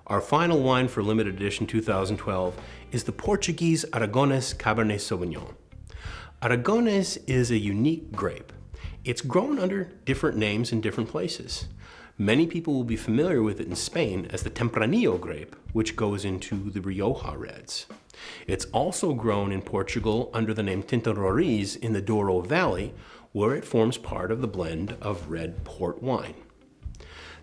Our final wine for limited edition 2012 is the Portugues Aragones Cabernet Sauvignon. Aragones is a unique grape. It's grown under different names in different places. Many people will be familiar with it in Spain as the Tempranillo grape, which goes into the Rioja reds. It's also grown in Portugal under the name Tinta Roriz in the Douro Valley, where it forms part of the blend of red port wine.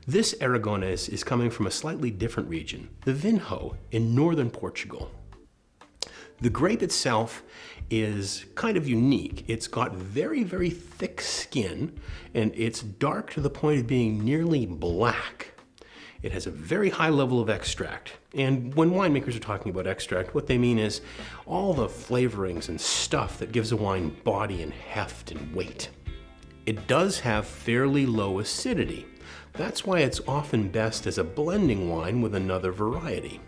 This Aragones is coming from a slightly different region, the Vinho in northern Portugal. The grape itself is kind of unique. It's got very, very thick skin, and it's dark to the point of being nearly black. It has a very high level of extract. And when winemakers are talking about extract, what they mean is all the flavorings and stuff that gives a wine body and heft and weight. It does have fairly low acidity. That's why it's often best as a blending wine with another variety.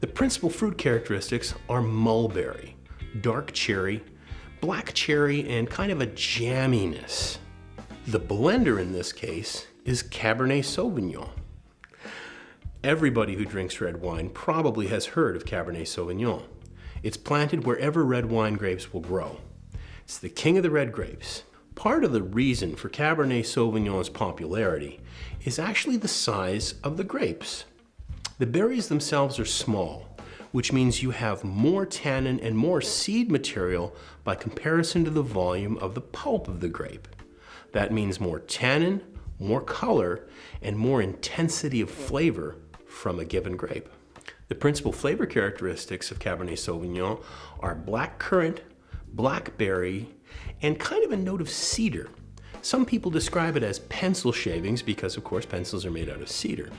The principal fruit characteristics are mulberry, dark cherry, black cherry, and kind of a jamminess. The blender in this case is Cabernet Sauvignon. Everybody who drinks red wine probably has heard of Cabernet Sauvignon. It's planted wherever red wine grapes will grow. It's the king of the red grapes. Part of the reason for Cabernet Sauvignon's popularity is actually the size of the grapes. The berries themselves are small, which means you have more tannin and more seed material by comparison to the volume of the pulp of the grape. That means more tannin, more color, and more intensity of flavor from a given grape. The principal flavor characteristics of Cabernet Sauvignon are black currant, blackberry, and kind of a note of cedar. Some people describe it as pencil shavings because, of course, pencils are made out of cedar.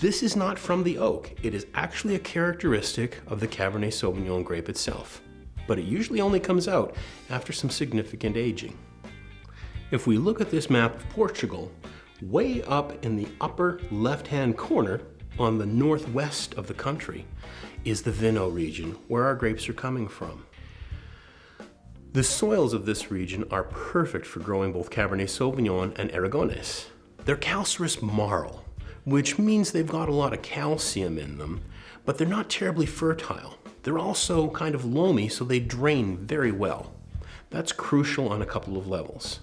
This is not from the oak. It is actually a characteristic of the Cabernet Sauvignon grape itself, but it usually only comes out after some significant aging. If we look at this map of Portugal, way up in the upper left-hand corner on the northwest of the country is the Vinho region, where our grapes are coming from. The soils of this region are perfect for growing both Cabernet Sauvignon and Aragones. They're calcareous marl, which means they've got a lot of calcium in them, but they're not terribly fertile. They're also kind of loamy, so they drain very well. That's crucial on a couple of levels.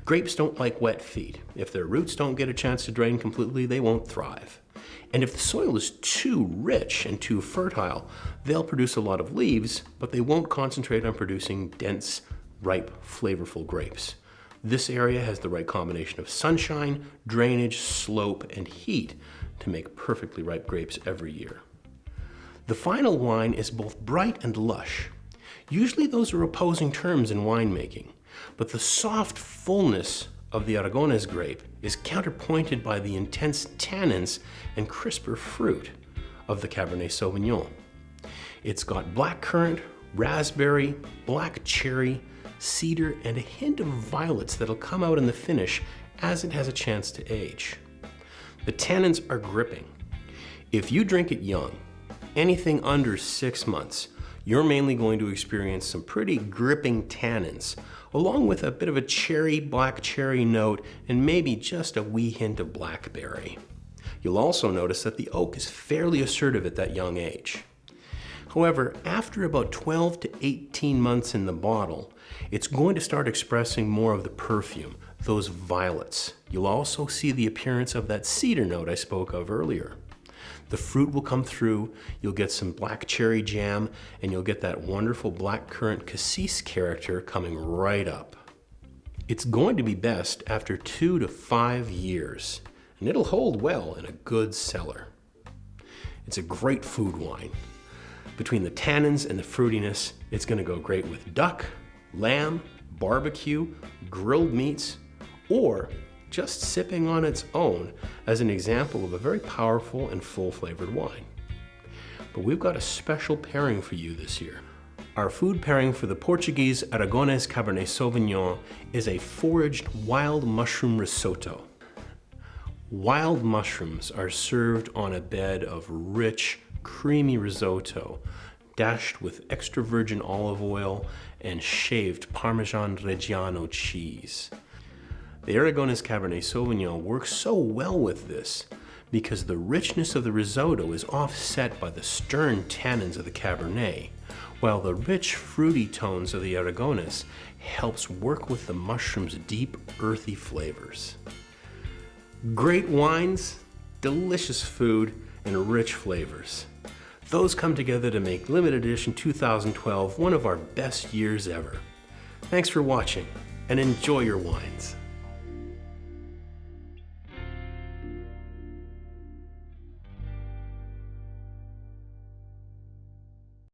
Grapes don't like wet feet. If their roots don't get a chance to drain completely, they won't thrive. And if the soil is too rich and too fertile, they'll produce a lot of leaves, but they won't concentrate on producing dense, ripe, flavorful grapes. This area has the right combination of sunshine, drainage, slope, and heat to make perfectly ripe grapes every year. The final wine is both bright and lush. Usually those are opposing terms in winemaking, but the soft fullness of the Aragones grape is counterpointed by the intense tannins and crisper fruit of the Cabernet Sauvignon. It's got black currant, raspberry, black cherry, cedar, and a hint of violets that'll come out in the finish as it has a chance to age. The tannins are gripping. If you drink it young, anything under 6 months, you're mainly going to experience some pretty gripping tannins, along with a bit of a cherry, black cherry note, and maybe just a wee hint of blackberry. You'll also notice that the oak is fairly assertive at that young age. However, after about 12 to 18 months in the bottle, it's going to start expressing more of the perfume, those violets. You'll also see the appearance of that cedar note I spoke of earlier. The fruit will come through, you'll get some black cherry jam, and you'll get that wonderful black currant cassis character coming right up. It's going to be best after 2 to 5 years, and it'll hold well in a good cellar. It's a great food wine. Between the tannins and the fruitiness, it's going to go great with duck, lamb, barbecue, grilled meats, or just sipping on its own as an example of a very powerful and full-flavored wine. But we've got a special pairing for you this year. Our food pairing for the Portugues Aragones Cabernet Sauvignon is a foraged wild mushroom risotto. Wild mushrooms are served on a bed of rich, creamy risotto, dashed with extra virgin olive oil and shaved Parmesan Reggiano cheese. The Aragones Cabernet Sauvignon works so well with this because the richness of the risotto is offset by the stern tannins of the Cabernet, while the rich fruity tones of the Aragones helps work with the mushroom's deep earthy flavors. Great wines, delicious food, and rich flavors. Those come together to make limited edition 2012 one of our best years ever. Thanks for watching, and enjoy your wines.